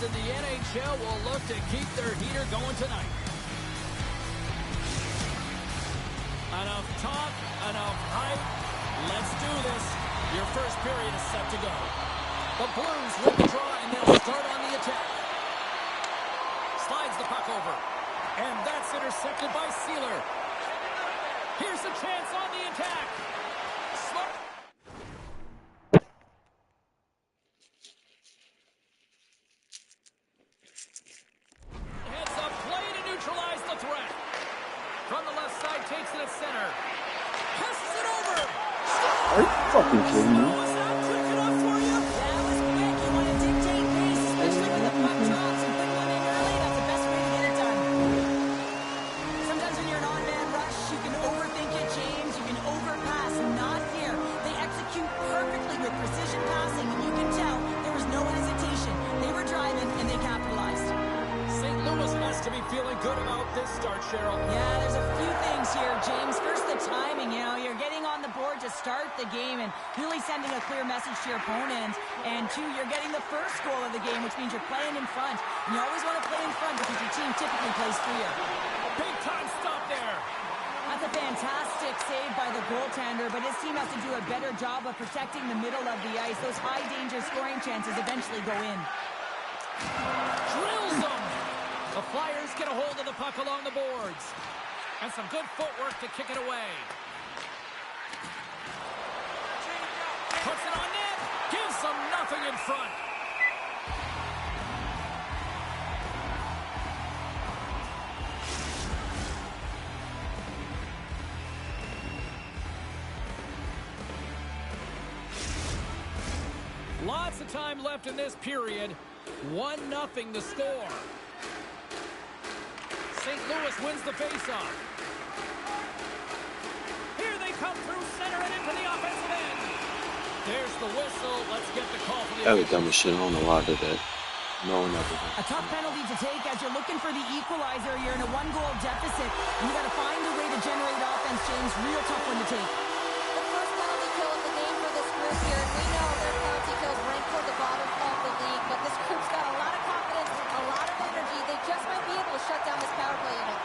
Flyers in the NHL will look to keep their heater going tonight. Enough talk, enough hype. Let's do this. Your first period is set to go. The Blues win the draw, and they'll start on the attack. Slides the puck over. And that's intercepted by Sealer. Here's a chance on the attack. Heads up play to neutralize the threat. From the left side, takes it at center. Passes it over. Are you fucking kidding me? Was that quick enough for you? That was quick. You want to dictate pace, especially when the puck drops and put one in early. That's the best way to get it done. Sometimes when you're an on-man rush, you can overthink it, James. You can overpass. Not here. They execute perfectly with precision passing, and you can tell there was no hesitation. They were driving, and they capitalized. St. Louis has to be feeling good about this start, Cheryl. Yeah, there's a few things here, James. First, the timing. You know, you're getting on the board to start the game and really sending a clear message to your opponent. And two, you're getting the first goal of the game, which means you're playing in front. And you always want to play in front because your team typically plays freer. Big time stop there. That's a fantastic save by the goaltender, but his team has to do a better job of protecting the middle of the ice. Those high-danger scoring chances eventually go in. Drills them. The Flyers get a hold of the puck along the boards. And some good footwork to kick it away. Puts it on net. Gives them nothing in front. Lots of time left in this period. 1-0 the score. St. Louis wins the faceoff. Here they come through center and into the offensive end. There's the whistle. Let's get the call for the That was dumb as shit. I don't know why I did that. No one ever. A tough penalty to take as you're looking for the equalizer. You're in a one-goal deficit, and you got to find a way to generate offense, James. Real tough one to take. The first penalty kill of the game for this group here, and we know their penalty kills rank toward the bottom of the league, but this group's got a lot of confidence, a lot of energy. They just might be able to shut down this power play unit.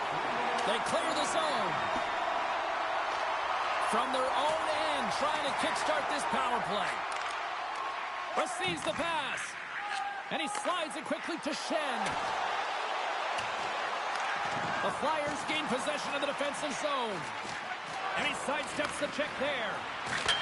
They clear the zone. From their own end, trying to kickstart this power play. Receives the pass. And he slides it quickly to Shen. The Flyers gain possession of the defensive zone. And he sidesteps the check there.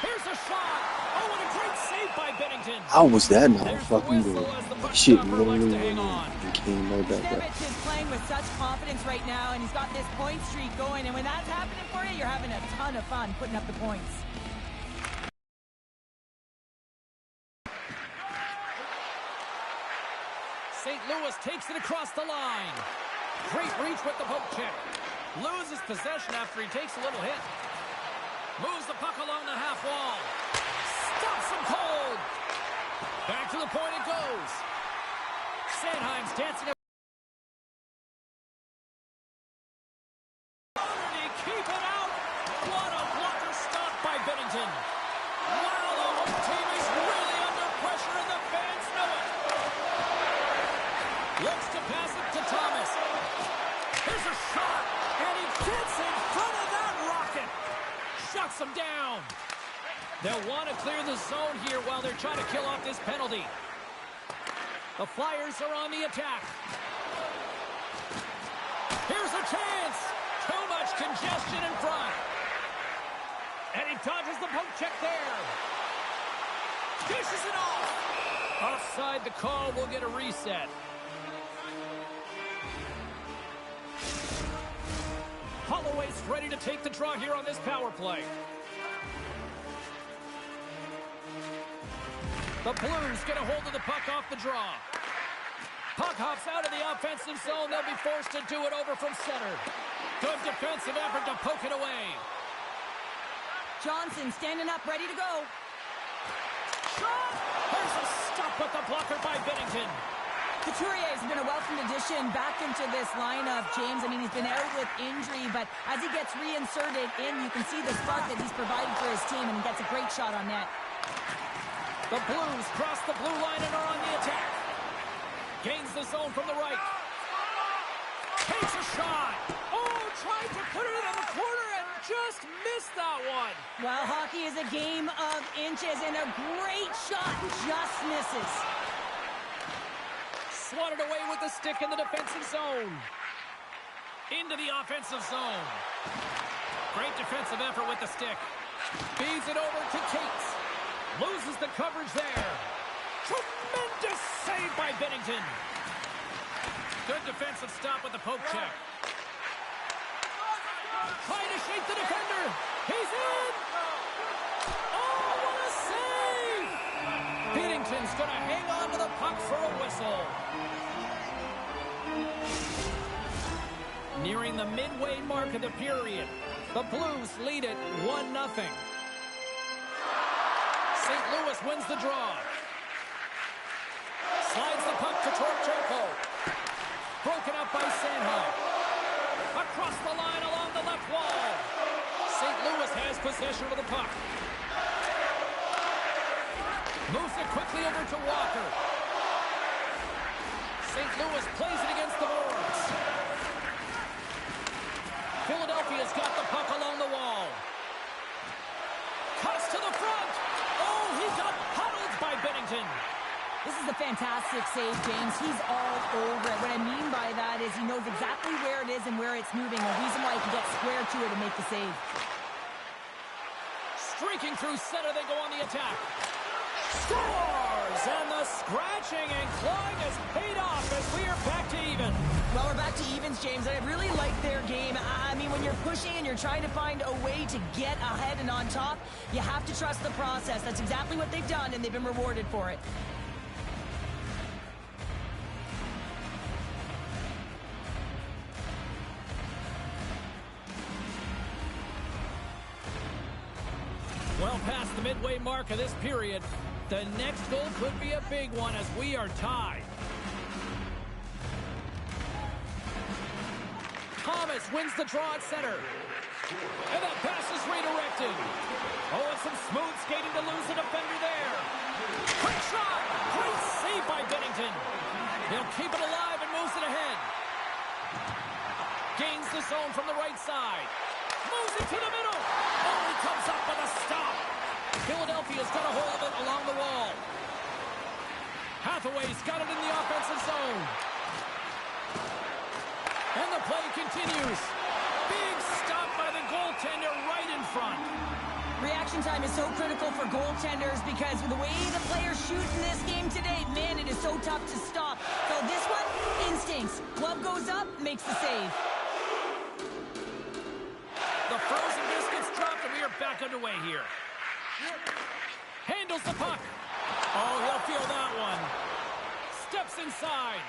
Here's a shot. Oh, what a great save by Bennington. How was that not There's fucking the good? whistle as the puck Shit, stopper literally likes to went hang in on. and came right back up. Nemec is playing with such confidence right now, and he's got this point streak going. And when that's happening for you, you're having a ton of fun putting up the points. St. Louis takes it across the line. Great reach with the poke check. Loses possession after he takes a little hit. Moves the puck along the half wall. Stops him cold. Back to the point it goes. Sanheim's dancing. Keep it out. What a blocker stop by Bennington. Wow, the home team is really under pressure and the fans know it. Looks to pass it to Thomas. Here's a shot, and he gets in front of that rocket. Shuts him down. They'll want to clear the zone here while they're trying to kill off this penalty. The Flyers are on the attack. Here's a chance. Too much congestion in front. And he dodges the poke check there. Dishes it off. Offside the call. Will get a reset. Holloway's ready to take the draw here on this power play. The Blues get a hold of the puck off the draw. Puck hops out of the offensive zone. They'll be forced to do it over from center. Good defensive effort to poke it away. Johnson standing up, ready to go. Shot! There's a stop with the blocker by Bennington. Couturier has been a welcome addition back into this lineup, James. I mean, he's been out with injury, but as he gets reinserted in, you can see the spark that he's provided for his team, and he gets a great shot on net. The Blues cross the blue line and are on the attack. Gains the zone from the right. Takes a shot. Oh, tried to put it in the corner and just missed that one. Well, hockey is a game of inches, and a great shot just misses. Swatted away with the stick in the defensive zone. Into the offensive zone. Great defensive effort with the stick. Feeds it over to Cates. Loses the coverage there. Tremendous save by Bennington. Good defensive stop with the poke check. Trying to shake the defender. He's in. Oh, what a save. Bennington's going to hang on to the puck for a whistle. Nearing the midway mark of the period, the Blues lead it 1-0. St. Louis wins the draw. Slides the puck to Torchenko. Broken up by Sanheim. Across the line along the left wall. St. Louis has possession of the puck. Moves it quickly over to Walker. St. Louis plays it against the boards. Philadelphia's got the puck along the wall. Cuts to the front. Oh, he got huddled by Bennington. This is a fantastic save, James. He's all over it. What I mean by that is he knows exactly where it is and where it's moving. A reason why he can get square to it and make the save. Streaking through center, they go on the attack. Scores! And the scratching and clawing has paid off as we are back to even. Well, we're back to evens, James. I really like their game. I mean, when you're pushing and you're trying to find a way to get ahead and on top, you have to trust the process. That's exactly what they've done, and they've been rewarded for it. Well past the midway mark of this period, the next goal could be a big one as we are tied. Thomas wins the draw at center. And that pass is redirected. Oh, and some smooth skating to lose the defender there. Quick shot! Great save by Bennington. He'll keep it alive and moves it ahead. Gains the zone from the right side. Moves it to the middle. Oh, he comes up with a stop. Philadelphia's got a hold of it along the wall. Hathaway's got it in the offensive zone. And the play continues. Big stop by the goaltender right in front. Reaction time is so critical for goaltenders because the way the players shoot in this game today, man, it is so tough to stop. So this one, instincts. Glove goes up, makes the save. The frozen biscuits dropped, and we are back underway here. Handles the puck. Oh, he'll feel that one. Steps inside.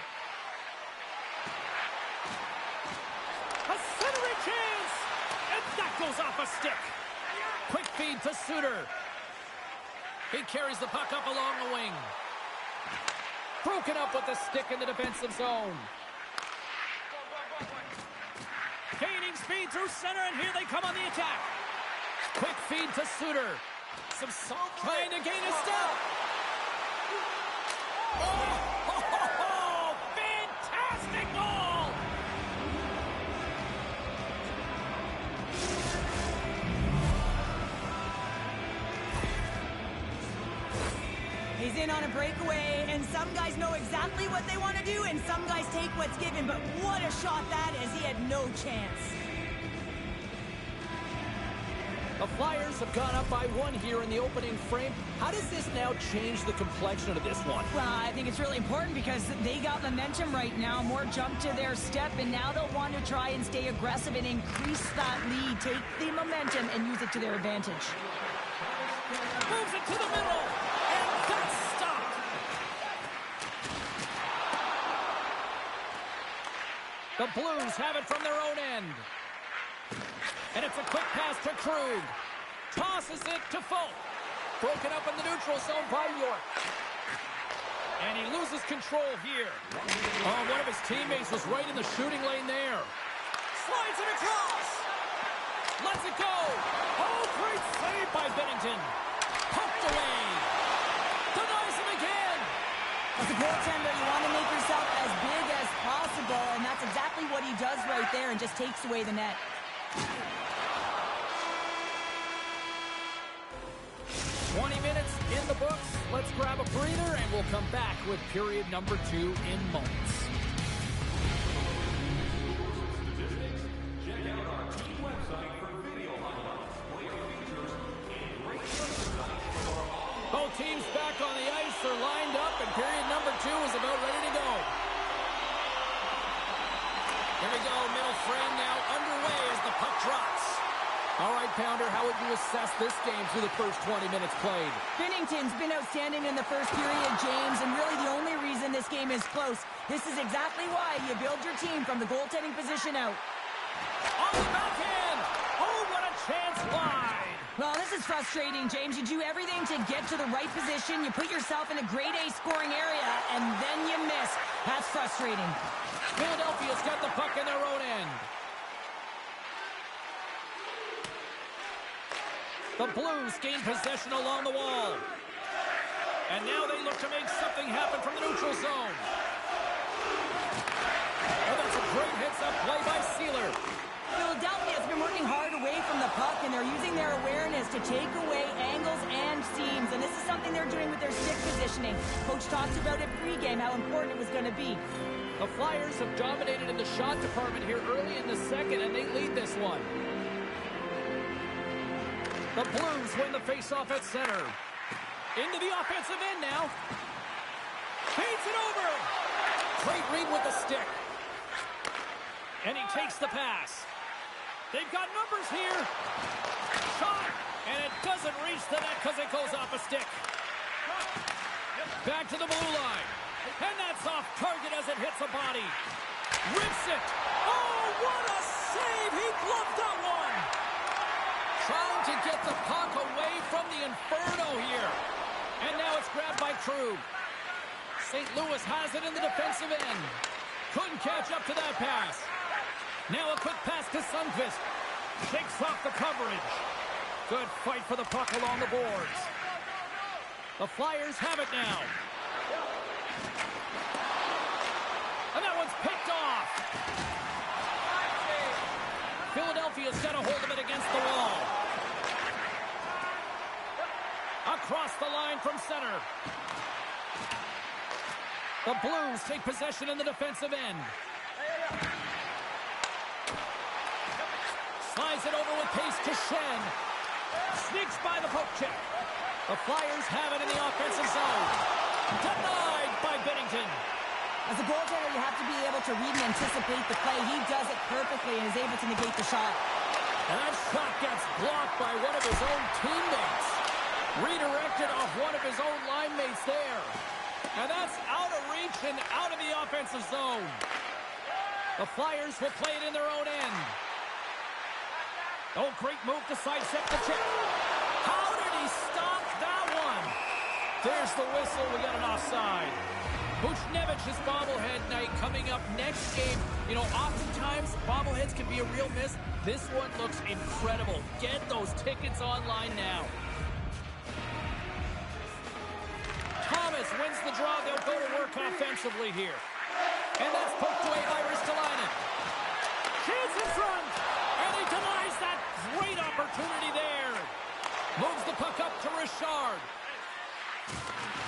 A centering chance! And that goes off a stick. Quick feed to Suter. He carries the puck up along the wing. Broken up with the stick in the defensive zone. Gaining speed through center, and here they come on the attack. Quick feed to Suter. Some salt trying to gain a step. Oh, fantastic goal! He's in on a breakaway, and some guys know exactly what they want to do, and some guys take what's given, but what a shot that is. He had no chance. The Flyers have gone up by one here in the opening frame. How does this now change the complexion of this one? Well, I think it's really important because they got momentum right now, more jump to their step, and now they'll want to try and stay aggressive and increase that lead, take the momentum, and use it to their advantage. Moves it to the middle, and that's stopped. The Blues have it from their own end. And it's a quick pass to Krug. Tosses it to Folk. Broken up in the neutral zone by York. And he loses control here. Oh, one of his teammates was right in the shooting lane there. Slides it across. Lets it go. Oh, great save by Bennington. Poked away. Denies him again. As a goaltender, you want to make yourself as big as possible, and that's exactly what he does right there and just takes away the net. Minutes in the books. Let's grab a breather, and we'll come back with period number 2 in moments. Both teams back on the ice. They're lined up, and period number 2 is about ready to go. Here we go. Middle frame now underway as the puck drops. All right, Pounder, how would you assess this game through the first 20 minutes played? Binnington's been outstanding in the first period, James, and really the only reason this game is close. This is exactly why you build your team from the goaltending position out. On the backhand! Oh, what a chance wide! Well, this is frustrating, James. You do everything to get to the right position. You put yourself in a grade A scoring area, and then you miss. That's frustrating. Philadelphia's got the puck in their own end. The Blues gain possession along the wall. And now they look to make something happen from the neutral zone. Oh, that's a great hits-up play by Sealer. Philadelphia has been working hard away from the puck, and they're using their awareness to take away angles and seams. And this is something they're doing with their stick positioning. Coach talked about it pregame, how important it was going to be. The Flyers have dominated in the shot department here early in the second, and they lead this one. The Blues win the faceoff at center. Into the offensive end now. Feeds it over. Great read with the stick. And he takes the pass. They've got numbers here. Shot. And it doesn't reach the net because it goes off a stick. Back to the blue line. And that's off target as it hits a body. Rips it. Oh, what a save. He gloved that one. Trying to get the puck away from the Inferno here. And now it's grabbed by Krug. St. Louis has it in the defensive end. Couldn't catch up to that pass. Now a quick pass to Sundqvist. Shakes off the coverage. Good fight for the puck along the boards. The Flyers have it now. And that one's picked off. Philadelphia's got a hold of it against the wall. Across the line from center. The Blues take possession in the defensive end. Slides it over with pace to Shen. Sneaks by the poke check. The Flyers have it in the offensive zone. Denied by Binnington. As a goaltender, you have to be able to read and anticipate the play. He does it perfectly and is able to negate the shot. And that shot gets blocked by one of his own teammates. Redirected off one of his own line mates there. And that's out of reach and out of the offensive zone. The Flyers will play it in their own end. Oh, great move to sidestep the check. How did he stop that one? There's the whistle. We got an offside. Buchnevich's bobblehead night coming up next game. You know, oftentimes bobbleheads can be a real miss. This one looks incredible. Get those tickets online now. Thomas wins the draw. They'll go to work offensively here. And that's poked away by Ristolainen. Chance in front. And he denies that great opportunity there. Moves the puck up to Richard.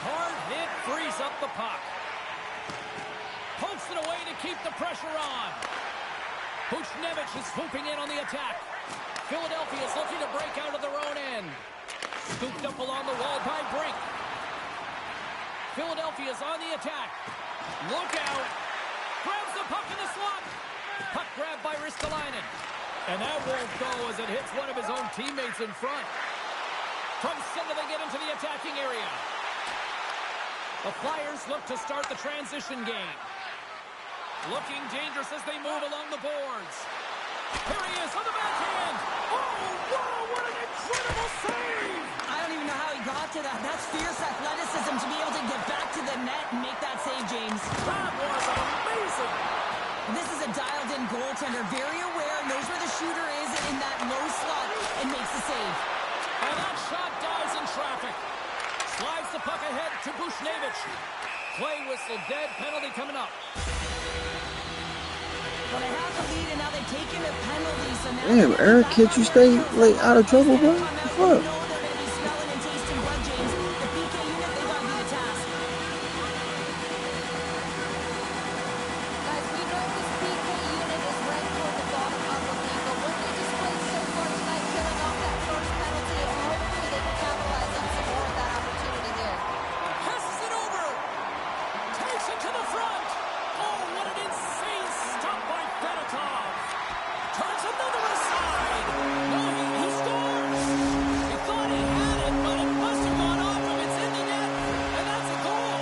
Hard hit frees up the puck. Pokes it away to keep the pressure on. Buchnevich is swooping in on the attack. Philadelphia is looking to break out of their own end. Scooped up along the wall by Brink. Philadelphia's on the attack. Look out. Grabs the puck in the slot. Puck grabbed by Ristolainen. And that won't go as it hits one of his own teammates in front. From center they get into the attacking area. The Flyers look to start the transition game. Looking dangerous as they move along the boards. Here he is on the backhand. Oh, wow, what an incredible save! I don't even know how he got to that. That's fierce athleticism to be able to get back to the net and make that save, James. That was amazing! This is a dialed-in goaltender, very aware, knows where the shooter is in that low slot, and makes the save. And that shot dies in traffic. Slides the puck ahead to Bushnevich. Play whistle dead. Penalty coming up. Well, they have the lead, and now they've taken a penalty. So now Damn, Eric, can't you stay like out of trouble, bro? What the fuck? know they're going to be smelling and tasting blood, James. The PK unit, they got to do the task. Guys, we know this PK unit is ranked toward the bottom of the league, but what they displayed so far tonight, killing off that first penalty, and hopefully they can capitalize on some more of that opportunity here. Passes it over. Takes it to the front. Oh, what an insane stop by Fedotov. Turns another aside. No, he scores. He thought he had it, but it must have gone off him. It's in the net, and that's a goal.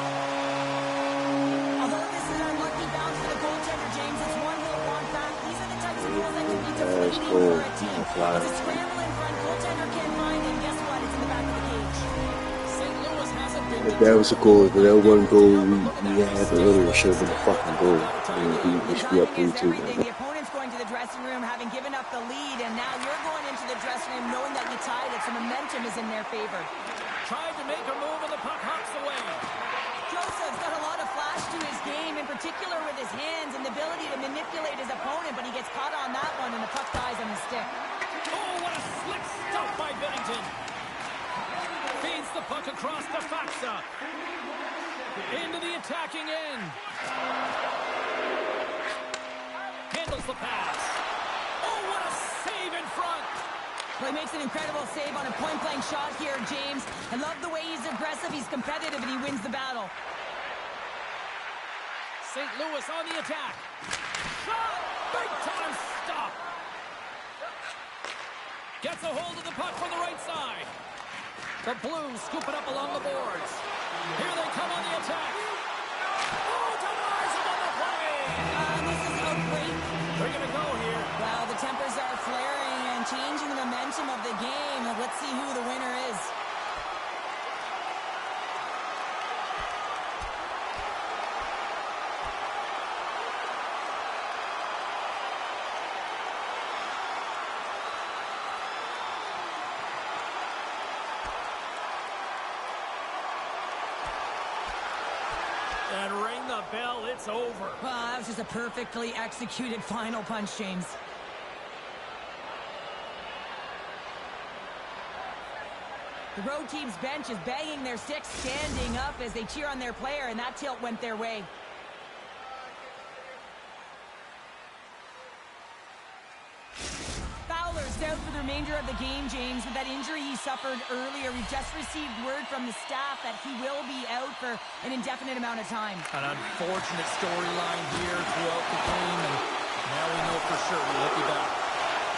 Although this is an unlucky bounce for the goaltender, James, it's one he'll want back. These are the types of goals that can be That's deflating cool. for a team. Flyers. It's a scramble in front, goaltender can't find it, and guess what? It's in the back of the cage. St. Louis hasn't been If that was a goal, if that wasn't goal we had earlier, should have been a fucking goal. I mean, we screwed up Timing is 3-2. everything. The opponent's going to the dressing room having given up the lead, and now you're going into the dressing room knowing that you tied it, so momentum is in their favor. tried to make a move, and the puck hops away. Joseph's got a lot of flash to his game, in particular with his hands and the ability to manipulate his opponent, but he gets caught on that one, and the puck dies on his stick. Oh, what a slick stop by Bennington. Feeds the puck across to Faxa. Into the attacking end. Handles the pass. Oh, what a save in front. Well, he makes an incredible save on a point-blank shot here, James. I love the way he's aggressive, he's competitive, and he wins the battle. St. Louis on the attack. Shot! Big time stop. Gets a hold of the puck from the right side. The Blues scoop it up along the boards. Here they come on the attack. Oh, denies him on the play. This is a great. They're going to go here. Well, the tempers are flaring and changing the momentum of the game. Let's see who the winner is. And ring the bell, it's over. Well, that was just a perfectly executed final punch, James. The road team's bench is banging their sticks, standing up as they cheer on their player, and that tilt went their way. Fowler's out for the remainder of the game, James. With that injury he suffered earlier, we've just received word from the staff that he will be out for an indefinite amount of time. An unfortunate storyline here throughout the game, and now we know for sure he'll be back.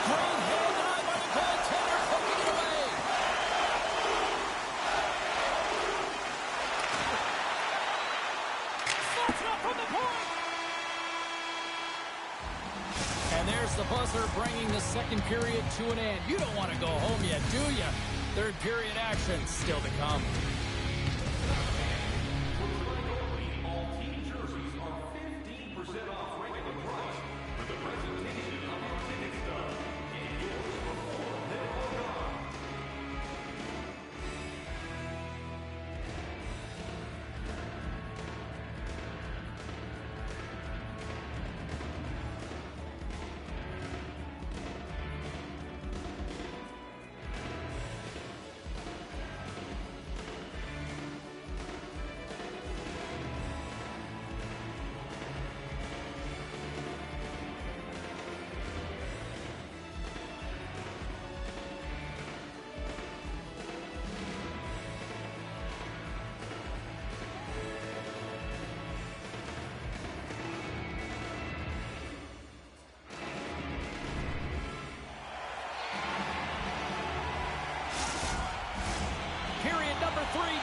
Great hand eye by the goaltender, poking it away. Slots it up from the point. And there's the buzzer bringing the second period to an end. You don't want to go home yet, do you? Third period action still to come.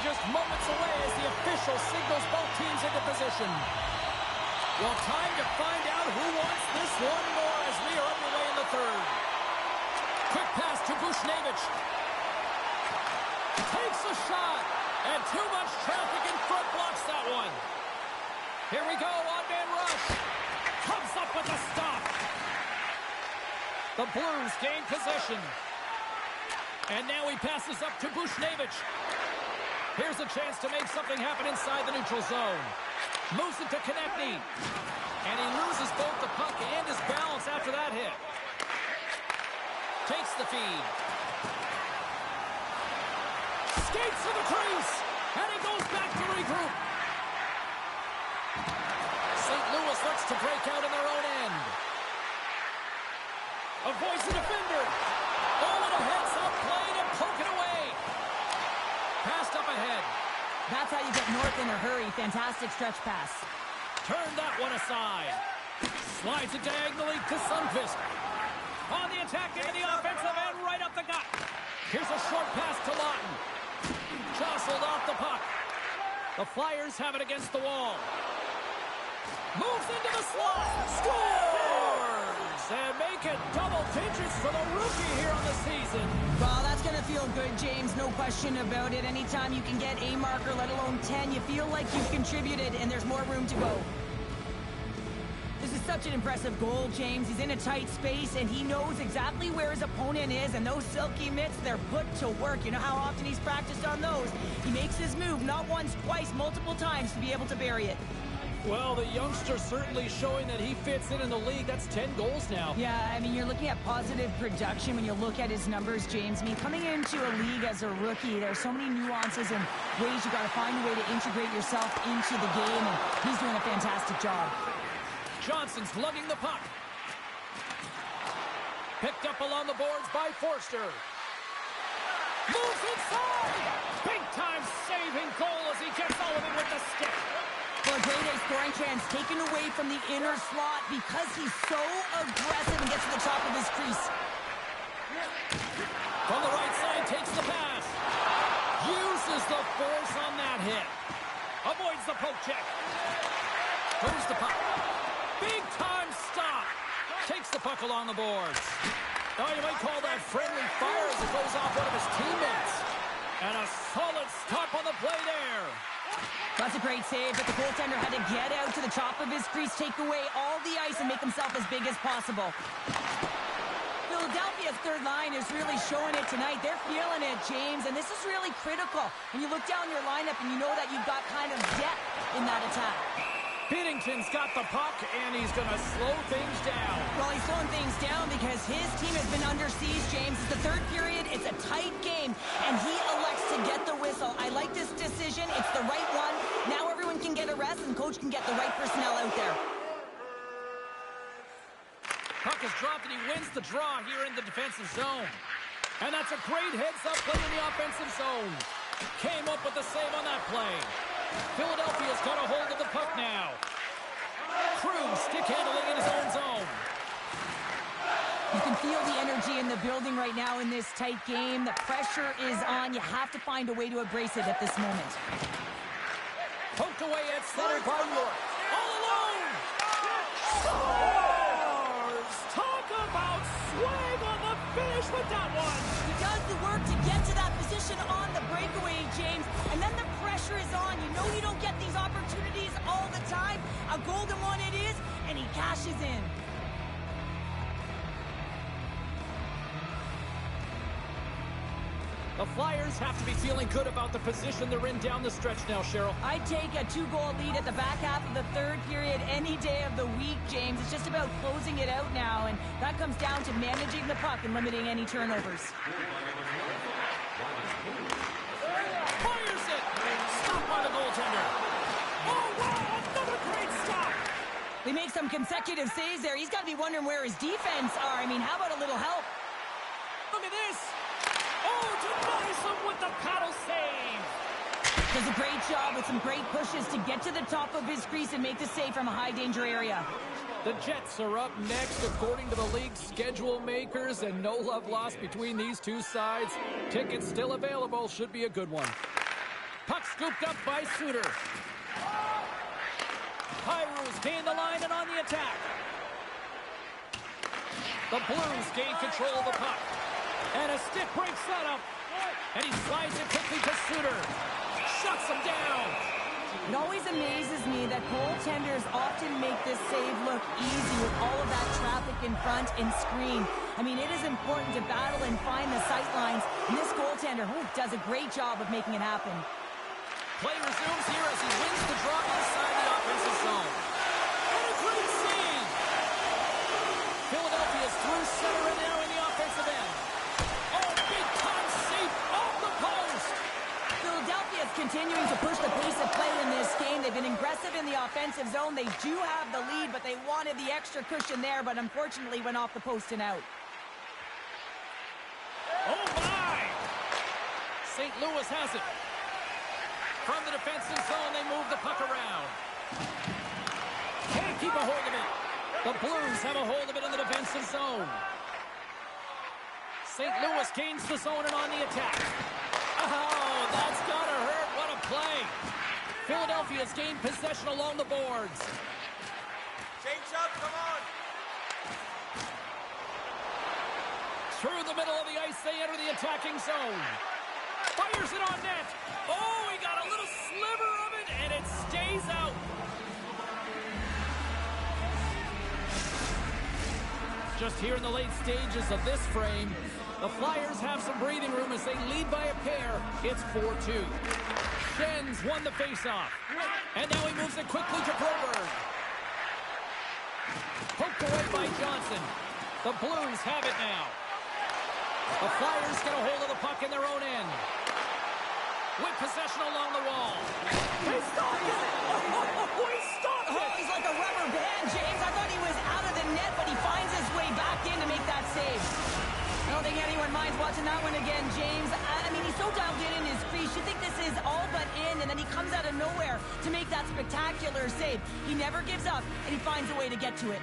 Just moments away as the official signals both teams into position. Well, time to find out who wants this one more as we are underway in the third. Quick pass to Bushnevich. Takes a shot, and too much traffic in front blocks that one. Here we go, on-man rush. Comes up with a stop. The Blues gain possession. And now he passes up to Bushnevich. Here's a chance to make something happen inside the neutral zone. Moves it to Konechny. And he loses both the puck and his balance after that hit. Takes the feed. Skates to the crease. And he goes back to regroup. St. Louis looks to break out in their own end. Avoids the defender. Oh, and a heads-up play to poke it away. Passed up ahead. That's how you get north in a hurry. Fantastic stretch pass. Turn that one aside. Slides it diagonally to Sundqvist. On the attack into the offensive end, right up the gut. Here's a short pass to Lawton. Jostled off the puck. The Flyers have it against the wall. Moves into the slot. Scores! And make it double digits for the rookie here on the season. Well, that's going to feel good, James. No question about it. Anytime you can get a marker, let alone 10, you feel like you've contributed and there's more room to go. This is such an impressive goal, James. He's in a tight space, and he knows exactly where his opponent is, and those silky mitts, they're put to work. You know how often he's practiced on those. He makes his move not once, twice, multiple times to be able to bury it. Well, the youngster certainly showing that he fits in the league. That's 10 goals now. Yeah, I mean, you're looking at positive production when you look at his numbers, James. I mean, coming into a league as a rookie, there's so many nuances and ways you got to find a way to integrate yourself into the game, and he's doing a fantastic job. Johnson's lugging the puck. Picked up along the boards by Forster. Moves inside! Big-time saving goal as he gets all of it with the stick. Well, a great A scoring chance taken away from the inner slot because he's so aggressive and gets to the top of his crease. From the right side, takes the pass. Uses the force on that hit. Avoids the poke check. Moves the puck. Big-time stop. Takes the puck along the boards. Now you might call that friendly fire as it goes off one of his teammates. And a solid stop on the play there. That's a great save, but the goaltender had to get out to the top of his crease, take away all the ice, and make himself as big as possible. Philadelphia's third line is really showing it tonight. They're feeling it, James, and this is really critical. When you look down your lineup and you know that you've got kind of depth in that attack. Binnington's got the puck, and he's going to slow things down. Well, he's slowing things down because his team has been under siege, James. It's the third period. It's a tight game, and he elects to get the whistle. I like this decision. It's the right one. Now everyone can get a rest, and coach can get the right personnel out there. Puck is dropped, and he wins the draw here in the defensive zone. And that's a great heads-up play in the offensive zone. Came up with the save on that play. Philadelphia's got a hold of the puck now. Cruz stick handling in his own zone. You can feel the energy in the building right now in this tight game. The pressure is on. You have to find a way to embrace it at this moment. Poked away at center by York. All alone! Scores! Talk about swag on the finish with that one! He does the work to get to that position on the breakaway, James, and then the pressure is on. You know you don't get these opportunities all the time. A golden one it is, and he cashes in. The Flyers have to be feeling good about the position they're in down the stretch now, Cheryl. I'd take a 2-goal lead at the back half of the third period any day of the week, James. It's just about closing it out now, and that comes down to managing the puck and limiting any turnovers. Fires it! Stopped by the goaltender. Oh, wow! Another great stop! They make some consecutive saves there. He's got to be wondering where his defense are. I mean, how about a little help? Look at this! Oh, denies him with the paddle save! Does a great job with some great pushes to get to the top of his crease and make the save from a high-danger area. The Jets are up next, according to the league's schedule makers, and no love lost between these two sides. Tickets still available. Should be a good one. Puck scooped up by Suter. Hyru's gain the line and on the attack. The Blues gain control of the puck. And a stick break setup. And he slides it quickly to Suter. Shuts him down. It always amazes me that goaltenders often make this save look easy with all of that traffic in front and screen. I mean, it is important to battle and find the sight lines. And this goaltender does a great job of making it happen. Play resumes here as he wins the draw inside the offensive zone. What a great scene! Philadelphia's through center and now in the offensive end. Oh, big time save off the post! Philadelphia is continuing to push the pace of play in this game. They've been aggressive in the offensive zone. They do have the lead, but they wanted the extra cushion there, but unfortunately went off the post and out. Oh, my! St. Louis has it. From the defensive zone, they move the puck around. Can't keep a hold of it. The Blues have a hold of it in the defensive zone. St. Louis gains the zone and on the attack. Oh, that's gotta hurt. What a play. Philadelphia's gained possession along the boards. Change up, come on. Through the middle of the ice, they enter the attacking zone. Fires it on net. Oh, he got a little sliver of it, and it stays out. Just here in the late stages of this frame, the Flyers have some breathing room as they lead by a pair. It's 4-2. Schenns won the faceoff. And now he moves it quickly to Broberg. Poked away by Johnson. The Blues have it now. The Flyers get a hold of the puck in their own end. With possession along the wall. He stopped it! Oh, he stopped it! Oh, he's like a rubber band, James. I thought he was out of the net, but he finds his way back in to make that save. I don't think anyone minds watching that one again, James. I mean, he's so dialed in his crease. You think this is all but in, and then he comes out of nowhere to make that spectacular save. He never gives up, and he finds a way to get to it.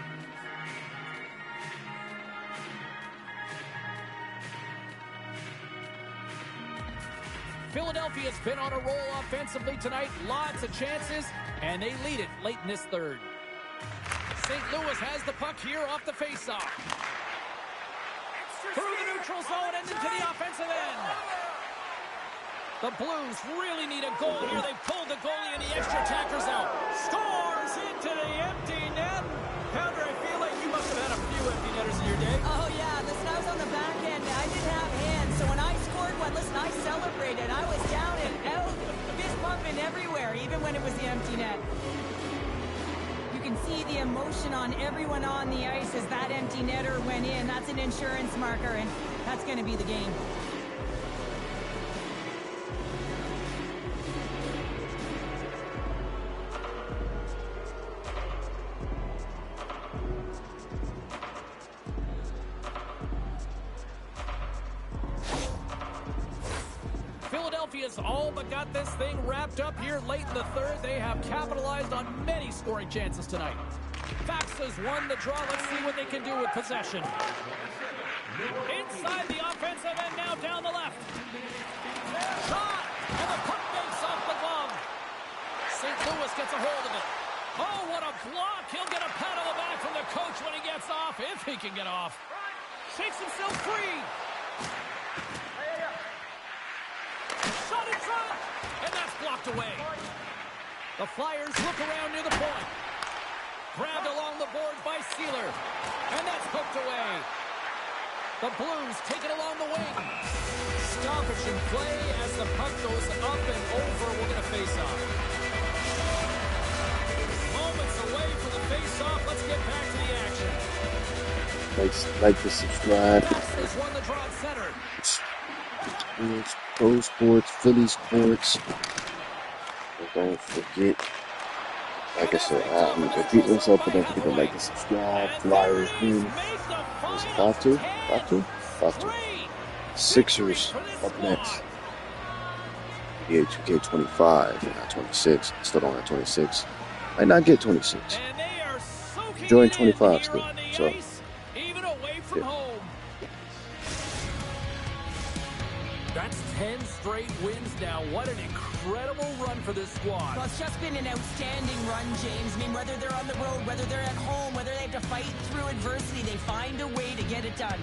Philadelphia's been on a roll offensively tonight. Lots of chances, and they lead it late in this third. St. Louis has the puck here off the faceoff. Through the neutral zone and into the offensive end. The Blues really need a goal here. They pulled the goalie and the extra attackers out. Scores into the empty net. Pounder, I feel like you must have had a few empty netters in your day. Oh, yeah. Listen, I was on the back end. I didn't have hands, so when I scored one, listen, I celebrated. I was down and out, fist pumping everywhere, even when it was the empty net. You can see the emotion on everyone on the ice as that empty netter went in. That's an insurance marker, and that's going to be the game. Philadelphia's all but got this thing wrapped up here late in the third. They have capitalized on many scoring chances tonight. Faxas won the draw. Let's see what they can do with possession. Inside the offensive end now down the left. Shot! And the puck makes off the glove. St. Louis gets a hold of it. Oh, what a block. He'll get a pat on the back from the coach when he gets off, if he can get off. Shakes himself free. Shot in front, and that's blocked away. The Flyers look around near the point. Grabbed along the boards by Sealer, and that's poked away. The Blues take it along the wing. Stoppage in play as the puck goes up and over. We're going to face off. Moments away from the face-off. Let's get back to the action. Like to subscribe. Faxas won the draw at center. It's Pro Sports, Philly Sports. And don't forget, like I said, I'm going to beat this up, but don't forget to like and subscribe. Flyers win. Is it 5-2? 5-2. Sixers up next. NBA 2K25, not 26. Still don't have 26. Might not get 26. Enjoying 25 still. So, even away from yeah. home. That's 10 straight wins now. What an incredible run for this squad. Well, it's just been an outstanding run, James. I mean, whether they're on the road, whether they're at home, whether they have to fight through adversity, they find a way to get it done.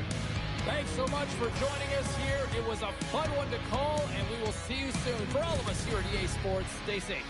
Thanks so much for joining us here. It was a fun one to call, and we will see you soon. For all of us here at EA Sports, stay safe.